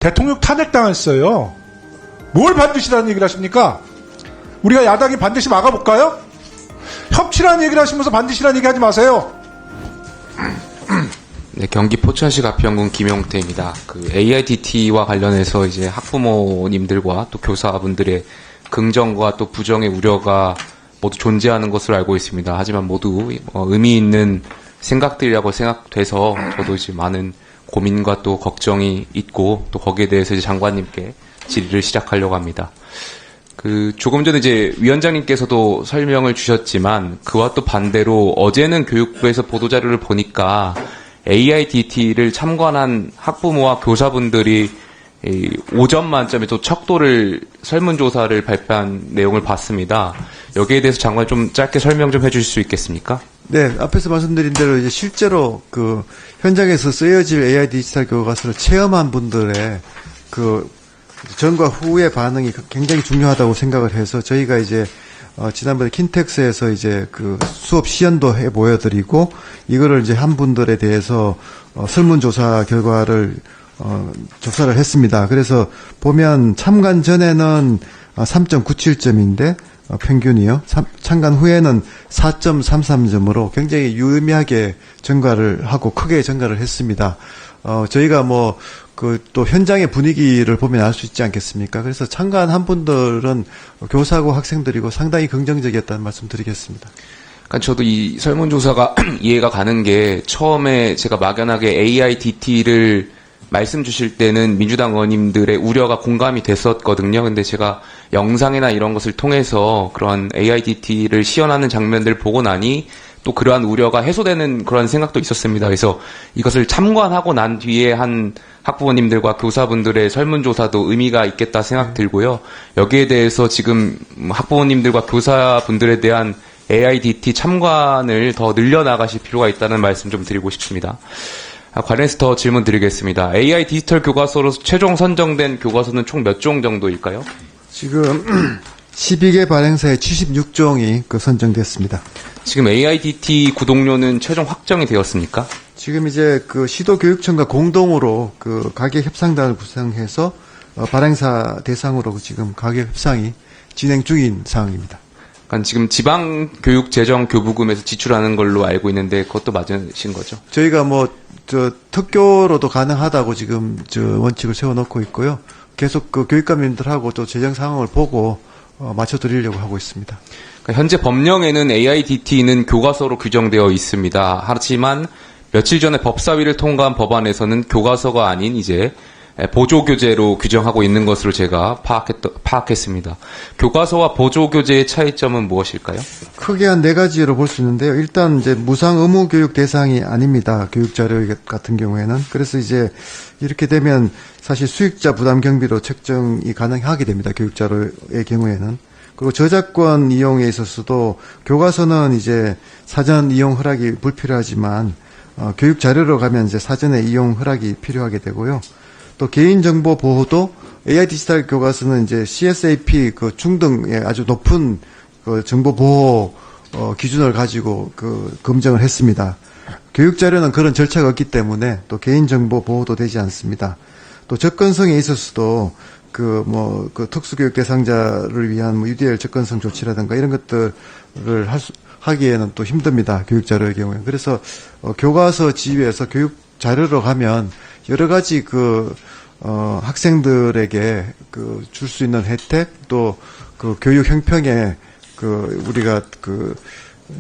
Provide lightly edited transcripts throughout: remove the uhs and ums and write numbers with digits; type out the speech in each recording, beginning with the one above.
대통령 탄핵당했어요. 뭘 반드시라는 얘기를 하십니까? 우리가 야당이 반드시 막아볼까요? 협치라는 얘기를 하시면서 반드시라는 얘기 하지 마세요. 네, 경기 포천시 가평군 김용태입니다. 그 AIDT와 관련해서 이제 학부모님들과 또 교사분들의 긍정과 또 부정의 우려가 모두 존재하는 것으로 알고 있습니다. 하지만 모두 의미 있는 생각들이라고 생각돼서 저도 이제 많은 고민과 또 걱정이 있고 또 거기에 대해서 이제 장관님께 질의를 시작하려고 합니다. 조금 전에 이제 위원장님께서도 설명을 주셨지만 그와 또 반대로 어제는 교육부에서 보도자료를 보니까 AIDT를 참관한 학부모와 교사분들이 5점 만점에 또 척도를 설문조사를 발표한 내용을 봤습니다. 여기에 대해서 장관 좀 짧게 설명 좀 해주실 수 있겠습니까? 네, 앞에서 말씀드린 대로 이제 실제로 그 현장에서 쓰여질 AI 디지털 교과서를 체험한 분들의 그 전과 후의 반응이 굉장히 중요하다고 생각을 해서 저희가 이제 지난번에 킨텍스에서 이제 그 수업 시연도 해 보여드리고 이거를 이제 한 분들에 대해서 설문조사 결과를 조사를 했습니다. 그래서 보면 참관 전에는 3.97점인데 평균이요. 참관 후에는 4.33점으로 굉장히 유의미하게 전가를 하고 크게 전가를 했습니다. 저희가 또 현장의 분위기를 보면 알 수 있지 않겠습니까? 그래서 참관한 분들은 교사고 학생들이고 상당히 긍정적이었다는 말씀 드리겠습니다. 그러니까 저도 이 설문조사가 이해가 가는 게 처음에 제가 막연하게 AIDT를 말씀 주실 때는 민주당 의원님들의 우려가 공감이 됐었거든요. 근데 제가 영상이나 이런 것을 통해서 그런 AIDT를 시연하는 장면들을 보고 나니 또 그러한 우려가 해소되는 그런 생각도 있었습니다. 그래서 이것을 참관하고 난 뒤에 한 학부모님들과 교사분들의 설문조사도 의미가 있겠다 생각 들고요. 여기에 대해서 지금 학부모님들과 교사분들에 대한 AIDT 참관을 더 늘려나가실 필요가 있다는 말씀 좀 드리고 싶습니다. 관련해서 더 질문 드리겠습니다. AI 디지털 교과서로 최종 선정된 교과서는 총 몇 종 정도일까요? 지금 12개 발행사에 76종이 선정됐습니다. 지금 AIDT 구독료는 최종 확정이 되었습니까? 지금 이제 시도교육청과 공동으로 가격 협상단을 구성해서 발행사 대상으로 지금 가격 협상이 진행 중인 상황입니다. 그러니까 지금 지방교육재정교부금에서 지출하는 걸로 알고 있는데 그것도 맞으신 거죠? 저희가 특교로도 가능하다고 지금 원칙을 세워놓고 있고요. 계속 교육감님들하고 또 재정 상황을 보고 맞춰드리려고 하고 있습니다. 그러니까 현재 법령에는 AIDT는 교과서로 규정되어 있습니다. 하지만 며칠 전에 법사위를 통과한 법안에서는 교과서가 아닌 이제 보조교재로 규정하고 있는 것으로 제가 파악했습니다. 교과서와 보조교재의 차이점은 무엇일까요? 크게 한 4가지로 볼 수 있는데요. 일단 이제 무상 의무 교육 대상이 아닙니다. 교육자료 같은 경우에는. 그래서 이제 이렇게 되면 사실 수익자 부담 경비로 책정이 가능하게 됩니다. 교육자료의 경우에는. 그리고 저작권 이용에 있어서도 교과서는 이제 사전 이용 허락이 불필요하지만 교육자료로 가면 이제 사전에 이용 허락이 필요하게 되고요. 또 개인정보 보호도 AI 디지털 교과서는 이제 CSAP 중등의 아주 높은 정보 보호 기준을 가지고 검증을 했습니다. 교육자료는 그런 절차가 없기 때문에 또 개인정보 보호도 되지 않습니다. 또 접근성에 있어서도 특수교육 대상자를 위한 UDL 접근성 조치라든가 이런 것들을 하기에는 또 힘듭니다. 교육자료의 경우에. 그래서 교과서 지위에서 교육자료로 가면 여러 가지 학생들에게 줄 수 있는 혜택 또 교육 형평에 우리가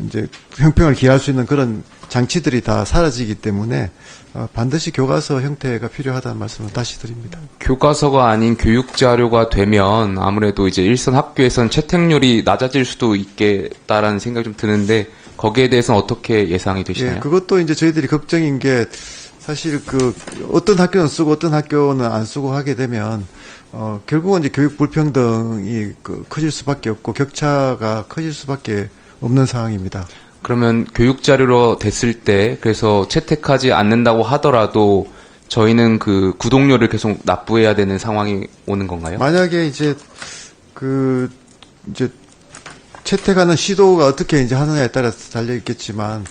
이제 형평을 기할 수 있는 그런 장치들이 다 사라지기 때문에 반드시 교과서 형태가 필요하다는 말씀을 다시 드립니다. 교과서가 아닌 교육자료가 되면 아무래도 이제 일선 학교에서는 채택률이 낮아질 수도 있겠다라는 생각이 좀 드는데 거기에 대해서는 어떻게 예상이 되시나요? 예, 그것도 이제 저희들이 걱정인 게 사실 어떤 학교는 쓰고 어떤 학교는 안 쓰고 하게 되면 결국은 이제 교육 불평등이 커질 수밖에 없고 격차가 커질 수밖에 없는 상황입니다. 그러면 교육자료로 됐을 때 그래서 채택하지 않는다고 하더라도 저희는 구독료를 계속 납부해야 되는 상황이 오는 건가요? 만약에 이제 채택하는 시도가 어떻게 이제 하느냐에 따라서 달려 있겠지만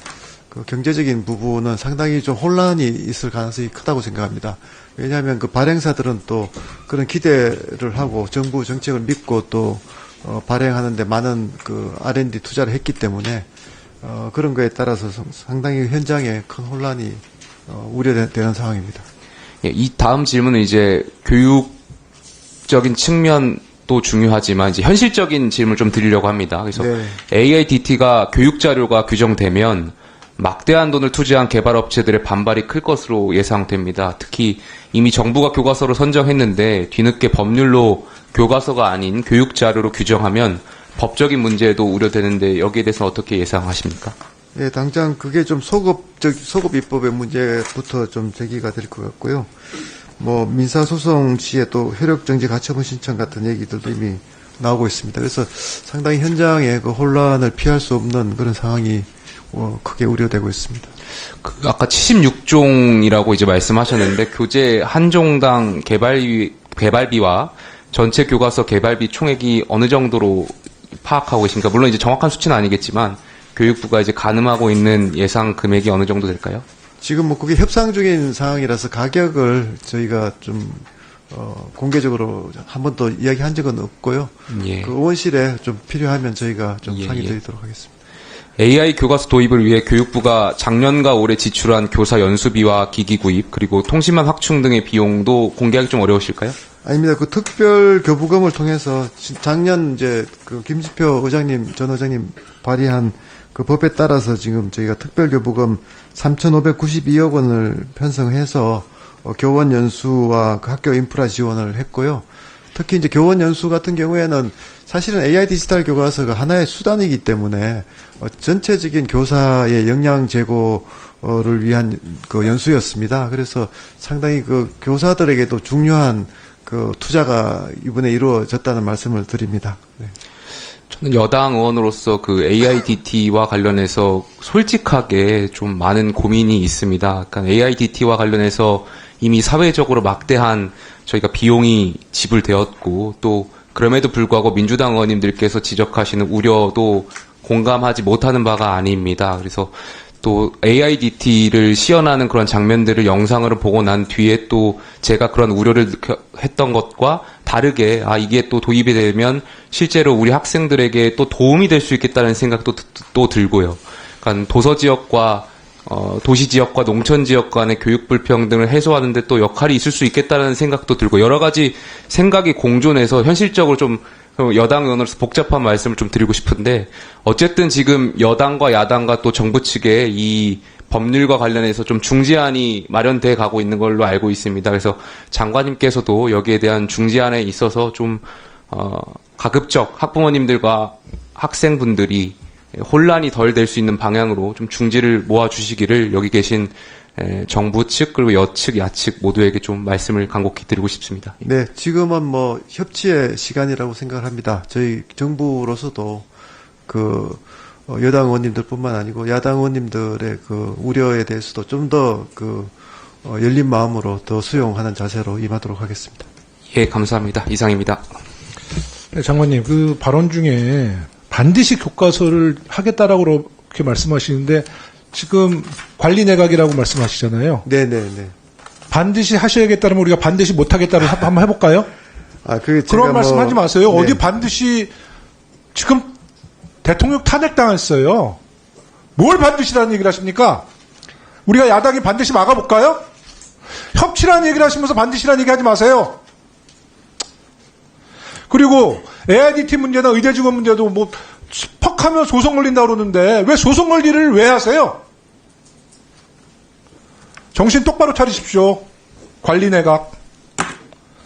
경제적인 부분은 상당히 좀 혼란이 있을 가능성이 크다고 생각합니다. 왜냐하면 그 발행사들은 또 그런 기대를 하고 정부 정책을 믿고 또 발행하는데 많은 그 R&D 투자를 했기 때문에 그런 거에 따라서 상당히 현장에 큰 혼란이 우려되는 상황입니다. 예, 이 다음 질문은 이제 교육적인 측면도 중요하지만 이제 현실적인 질문을 좀 드리려고 합니다. 그래서 네. AIDT가 교육 자료가 규정되면 막대한 돈을 투자한 개발 업체들의 반발이 클 것으로 예상됩니다. 특히 이미 정부가 교과서로 선정했는데 뒤늦게 법률로 교과서가 아닌 교육 자료로 규정하면 법적인 문제도 우려되는데 여기에 대해서 어떻게 예상하십니까? 예, 당장 그게 좀 소급 입법의 문제부터 좀 제기가 될 것 같고요. 뭐 민사소송 시에 또 효력정지 가처분 신청 같은 얘기들도 이미 나오고 있습니다. 그래서 상당히 현장에 그 혼란을 피할 수 없는 그런 상황이 크게 우려되고 있습니다. 아까 76종이라고 이제 말씀하셨는데 교재 한 종당 개발비와 전체 교과서 개발비 총액이 어느 정도로 파악하고 계십니까? 물론 이제 정확한 수치는 아니겠지만 교육부가 이제 가늠하고 있는 예상 금액이 어느 정도 될까요? 지금 뭐 그게 협상 중인 상황이라서 가격을 저희가 좀 공개적으로 한 번도 이야기한 적은 없고요. 예. 그 의원실에 좀 필요하면 저희가 좀 예, 상의드리도록 하겠습니다. AI 교과서 도입을 위해 교육부가 작년과 올해 지출한 교사 연수비와 기기 구입 그리고 통신망 확충 등의 비용도 공개하기 좀 어려우실까요? 아닙니다. 그 특별 교부금을 통해서 작년 이제 그 김지표 전 의장님 발의한 그 법에 따라서 지금 저희가 특별 교부금 3,592억 원을 편성해서 교원 연수와 그 학교 인프라 지원을 했고요. 특히 이제 교원 연수 같은 경우에는 사실은 AI 디지털 교과서가 하나의 수단이기 때문에 전체적인 교사의 역량 제고를 위한 그 연수였습니다. 그래서 상당히 그 교사들에게도 중요한 그 투자가 이번에 이루어졌다는 말씀을 드립니다. 네. 저는 여당 의원으로서 그 AIDT와 관련해서 솔직하게 좀 많은 고민이 있습니다. 그러니까 AIDT와 관련해서 이미 사회적으로 막대한 저희가 비용이 지불되었고 또 그럼에도 불구하고 민주당 의원님들께서 지적하시는 우려도 공감하지 못하는 바가 아닙니다. 그래서 또 AIDT를 시연하는 그런 장면들을 영상으로 보고 난 뒤에 또 제가 그런 우려를 했던 것과 다르게 이게 또 도입이 되면 실제로 우리 학생들에게 또 도움이 될 수 있겠다는 생각도 또 들고요. 그러니까 도서 지역과 도시 지역과 농촌 지역 간의 교육 불평등을 해소하는 데 또 역할이 있을 수 있겠다는 생각도 들고 여러 가지 생각이 공존해서 현실적으로 좀 여당 의원으로서 복잡한 말씀을 좀 드리고 싶은데 어쨌든 지금 여당과 야당과 또 정부 측에 이 법률과 관련해서 좀 중재안이 마련돼 가고 있는 걸로 알고 있습니다. 그래서 장관님께서도 여기에 대한 중재안에 있어서 좀 가급적 학부모님들과 학생분들이 혼란이 덜 될 수 있는 방향으로 좀 중지를 모아주시기를 여기 계신 정부 측 그리고 여측 야측 모두에게 좀 말씀을 간곡히 드리고 싶습니다. 네, 지금은 뭐 협치의 시간이라고 생각을 합니다. 저희 정부로서도 그 여당 의원님들뿐만 아니고 야당 의원님들의 그 우려에 대해서도 좀 더 그 열린 마음으로 더 수용하는 자세로 임하도록 하겠습니다. 예, 감사합니다. 이상입니다. 네, 장관님, 그 발언 중에 반드시 교과서를 하겠다라고 그렇게 말씀하시는데 지금 관리내각이라고 말씀하시잖아요. 네네네. 반드시 하셔야겠다면 우리가 반드시 못하겠다를 한번 해볼까요? 그런 말씀하지 마세요. 네. 어디 반드시 지금 대통령 탄핵당했어요. 뭘 반드시라는 얘기를 하십니까? 우리가 야당이 반드시 막아볼까요? 협치라는 얘기를 하시면서 반드시라는 얘기 하지 마세요. 그리고 AIDT 문제나 의대 직원 문제도 뭐 퍽하면 소송 걸린다고 그러는데 왜 소송 걸리를 왜 하세요? 정신 똑바로 차리십시오. 관리내각.